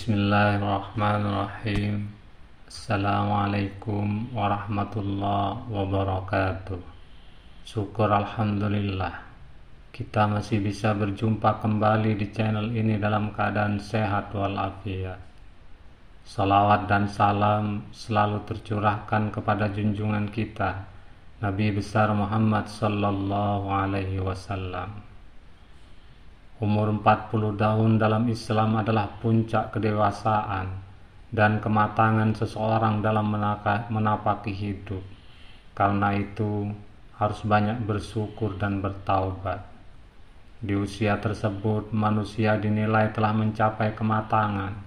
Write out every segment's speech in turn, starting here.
Bismillahirrahmanirrahim. Assalamualaikum warahmatullahi wabarakatuh. Syukur alhamdulillah, kita masih bisa berjumpa kembali di channel ini dalam keadaan sehat walafiat. Salawat dan salam selalu tercurahkan kepada junjungan kita, Nabi besar Muhammad sallallahu alaihi wasallam. Umur 40 tahun dalam Islam adalah puncak kedewasaan dan kematangan seseorang dalam menapaki hidup. Karena itu, harus banyak bersyukur dan bertaubat. Di usia tersebut, manusia dinilai telah mencapai kematangan,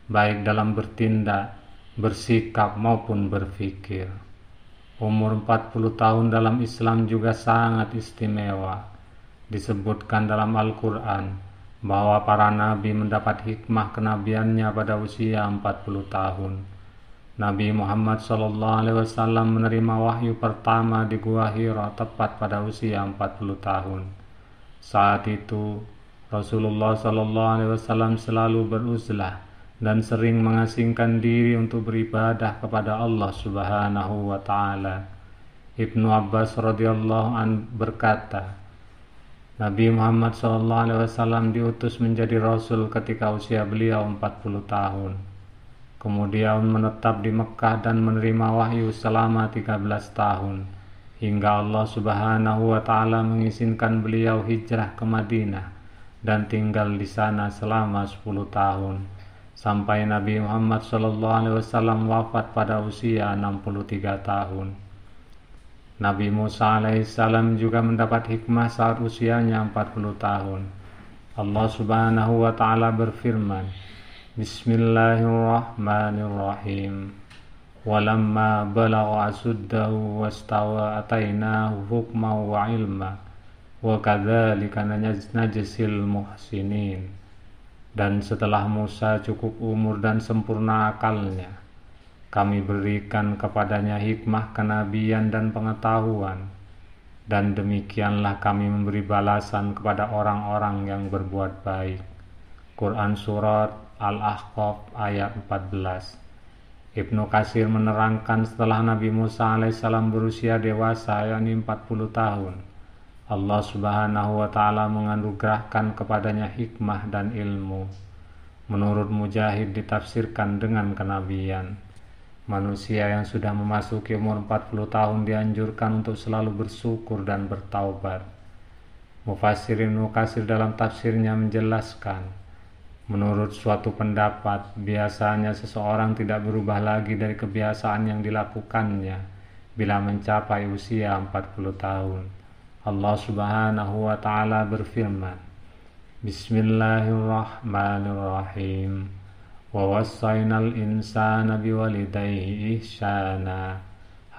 baik dalam bertindak, bersikap maupun berpikir. Umur 40 tahun dalam Islam juga sangat istimewa. Disebutkan dalam Al-Quran bahwa para nabi mendapat hikmah kenabiannya pada usia 40 tahun. Nabi Muhammad SAW menerima wahyu pertama di Gua Hira tepat pada usia 40 tahun. Saat itu, Rasulullah SAW selalu beruzlah dan sering mengasingkan diri untuk beribadah kepada Allah Subhanahu wa Ta'ala. Ibnu Abbas radhiyallahu an berkata, Nabi Muhammad SAW diutus menjadi Rasul ketika usia beliau 40 tahun. Kemudian menetap di Mekah dan menerima wahyu selama 13 tahun, hingga Allah Subhanahu wa Ta'ala mengizinkan beliau hijrah ke Madinah dan tinggal di sana selama 10 tahun, sampai Nabi Muhammad SAW wafat pada usia 63 tahun. Nabi Musa alaihissalam juga mendapat hikmah saat usianya 40 tahun. Allah Subhanahu wa Ta'ala berfirman, Bismillahirrahmanirrahim. Walamma balagha asuddahu wastawa atainahu hukman wa ilma wa kadzalika najzil muhsinin. Dan setelah Musa cukup umur dan sempurna akalnya, kami berikan kepadanya hikmah kenabian dan pengetahuan, dan demikianlah kami memberi balasan kepada orang-orang yang berbuat baik. Quran Surat Al-Ahqaf ayat 14. Ibnu Katsir menerangkan setelah Nabi Musa alaihissalam berusia dewasa yakni 40 tahun, Allah Subhanahu wa Ta'ala menganugerahkan kepadanya hikmah dan ilmu. Menurut Mujahid ditafsirkan dengan kenabian. Manusia yang sudah memasuki umur 40 tahun dianjurkan untuk selalu bersyukur dan bertaubat. Mufassir Ibnu Katsir dalam tafsirnya menjelaskan, menurut suatu pendapat, biasanya seseorang tidak berubah lagi dari kebiasaan yang dilakukannya bila mencapai usia 40 tahun. Allah Subhanahu wa Ta'ala berfirman, Bismillahirrahmanirrahim. وَوَصَّيْنَا الْإِنسَانَ بِوَالِدَيْهِ إِحْسَانًا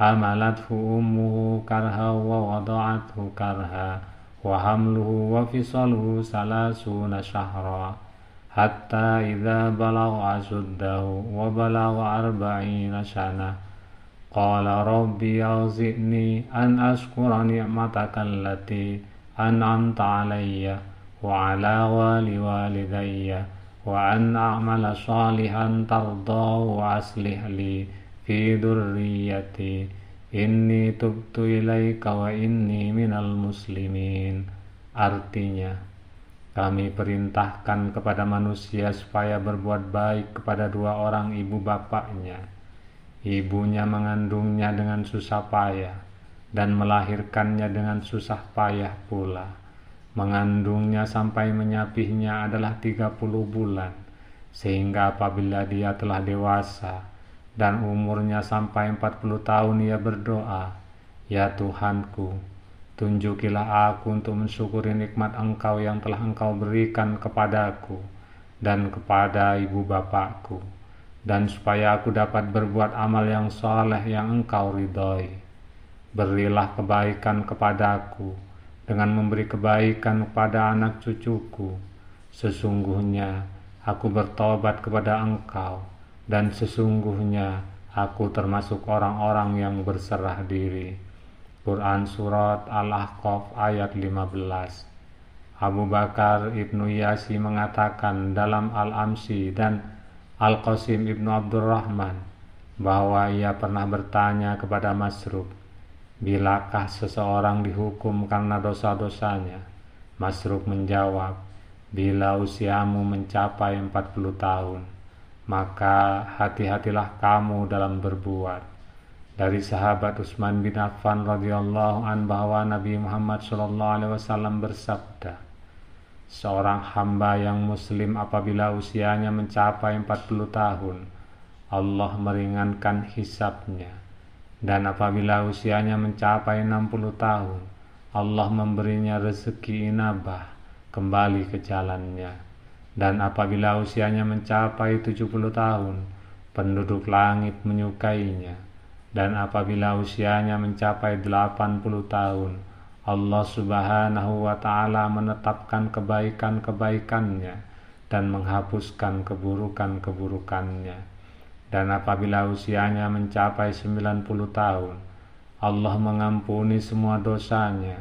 حَمَلَتْهُ أُمُّهُ كَرْهًا وَوَضَعَتْهُ كَرْهًا وَحَمْلُهُ وَفِصَالُهُ 30 شهرا حتى إذا بلغ أشده وبلغ 40 سنة قال رب أوزعني أن أشكر نعمتك التي أنعمت علي وعلى والدي وأن أعمل صالحا ترضاه وأصلح لي في ذريتي إني تبت إليك وإني minal muslimin. Artinya, kami perintahkan kepada manusia supaya berbuat baik kepada dua orang ibu bapaknya. Ibunya mengandungnya dengan susah payah dan melahirkannya dengan susah payah pula. Mengandungnya sampai menyapihnya adalah 30 bulan, sehingga apabila dia telah dewasa dan umurnya sampai 40 tahun ia berdoa, Ya Tuhanku, tunjukilah aku untuk mensyukuri nikmat Engkau yang telah Engkau berikan kepadaku dan kepada ibu bapakku, dan supaya aku dapat berbuat amal yang saleh yang Engkau ridhai. Berilah kebaikan kepadaku dengan memberi kebaikan kepada anak cucuku. Sesungguhnya aku bertobat kepada Engkau, dan sesungguhnya aku termasuk orang-orang yang berserah diri. Quran Surat Al-Ahqaf ayat 15. Abu Bakar Ibnu Yasi mengatakan dalam Al-Amsi dan Al-Qasim ibnu Abdurrahman bahwa ia pernah bertanya kepada Masruq, bilakah seseorang dihukum karena dosa-dosanya? Masruq menjawab, bila usiamu mencapai 40 tahun, maka hati-hatilah kamu dalam berbuat. Dari sahabat Utsman bin Affan radhiyallahu an bahwa Nabi Muhammad SAW bersabda, seorang hamba yang muslim apabila usianya mencapai 40 tahun, Allah meringankan hisabnya. Dan apabila usianya mencapai 60 tahun, Allah memberinya rezeki inabah kembali ke jalannya. Dan apabila usianya mencapai 70 tahun, penduduk langit menyukainya. Dan apabila usianya mencapai 80 tahun, Allah Subhanahu wa Ta'ala menetapkan kebaikan-kebaikannya dan menghapuskan keburukan-keburukannya. Dan apabila usianya mencapai 90 tahun, Allah mengampuni semua dosanya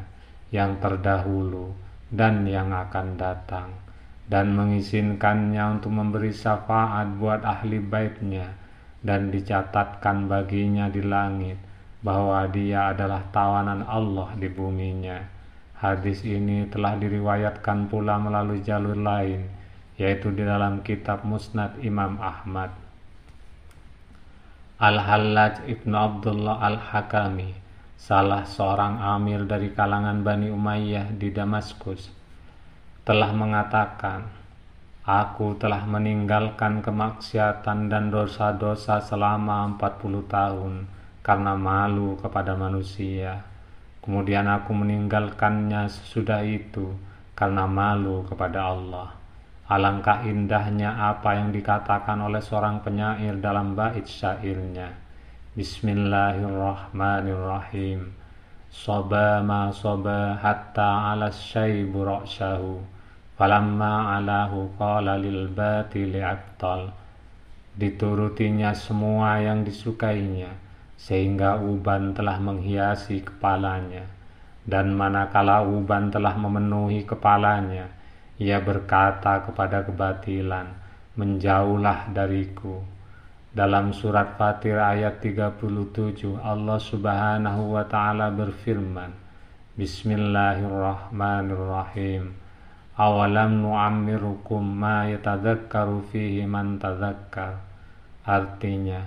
yang terdahulu dan yang akan datang, dan mengizinkannya untuk memberi syafaat buat ahli baitnya, dan dicatatkan baginya di langit bahwa dia adalah tawanan Allah di buminya. Hadis ini telah diriwayatkan pula melalui jalur lain, yaitu di dalam kitab Musnad Imam Ahmad. Al-Hallaj ibnu Abdullah al-Hakami, salah seorang amir dari kalangan Bani Umayyah di Damaskus, telah mengatakan, aku telah meninggalkan kemaksiatan dan dosa-dosa selama 40 tahun karena malu kepada manusia. Kemudian aku meninggalkannya sesudah itu karena malu kepada Allah. Alangkah indahnya apa yang dikatakan oleh seorang penyair dalam bait syairnya. Bismillahirrahmanirrahim. Soba ma soba hatta ala syaibu ra'syahu. Falamma alahu qala lil batili abtal. Diturutinya semua yang disukainya, sehingga uban telah menghiasi kepalanya. Dan manakala uban telah memenuhi kepalanya, ia berkata kepada kebatilan, menjauhlah dariku. Dalam surat Fatir ayat 37, Allah Subhanahu wa Ta'ala berfirman, Bismillahirrahmanirrahim. Awalam nu'ammirukum ma yatadzakkaru fihi man tadzakkar. Artinya,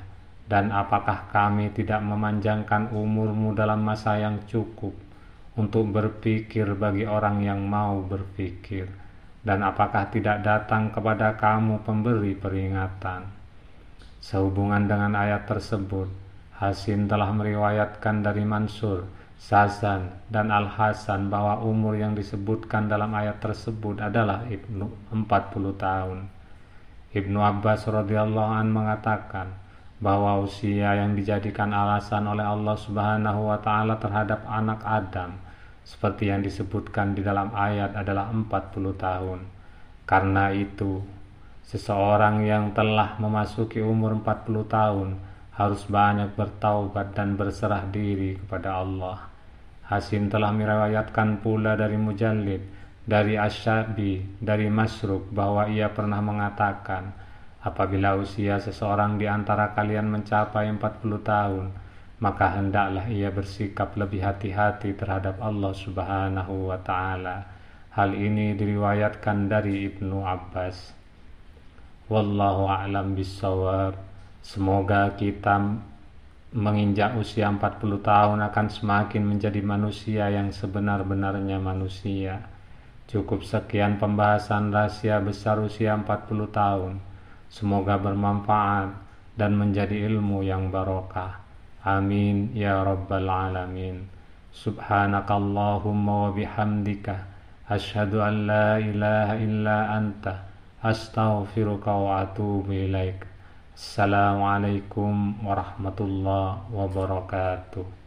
dan apakah kami tidak memanjangkan umurmu dalam masa yang cukup untuk berpikir bagi orang yang mau berpikir, dan apakah tidak datang kepada kamu pemberi peringatan? Sehubungan dengan ayat tersebut, Hasin telah meriwayatkan dari Mansur, Sazan, dan Al-Hasan bahwa umur yang disebutkan dalam ayat tersebut adalah 40 tahun. Ibnu Abbas radhiyallahu an mengatakan bahwa usia yang dijadikan alasan oleh Allah Subhanahu wa Ta'ala terhadap anak Adam seperti yang disebutkan di dalam ayat adalah 40 tahun. Karena itu, seseorang yang telah memasuki umur 40 tahun harus banyak bertaubat dan berserah diri kepada Allah. Hasin telah meriwayatkan pula dari Mujallid, dari Asy-Sya'bi, dari Masruq bahwa ia pernah mengatakan, apabila usia seseorang di antara kalian mencapai 40 tahun, maka hendaklah ia bersikap lebih hati-hati terhadap Allah Subhanahu wa Ta'ala. Hal ini diriwayatkan dari Ibnu Abbas. Wallahu a'lam bissawab. Semoga kita menginjak usia 40 tahun akan semakin menjadi manusia yang sebenar-benarnya manusia. Cukup sekian pembahasan rahasia besar usia 40 tahun. Semoga bermanfaat dan menjadi ilmu yang barokah. Amin ya rabbal alamin. Subhanakallahumma wa bihamdika asyhadu an la ilaha illa anta astaghfiruka wa atubu ilaik. Assalamualaikum warahmatullahi wabarakatuh.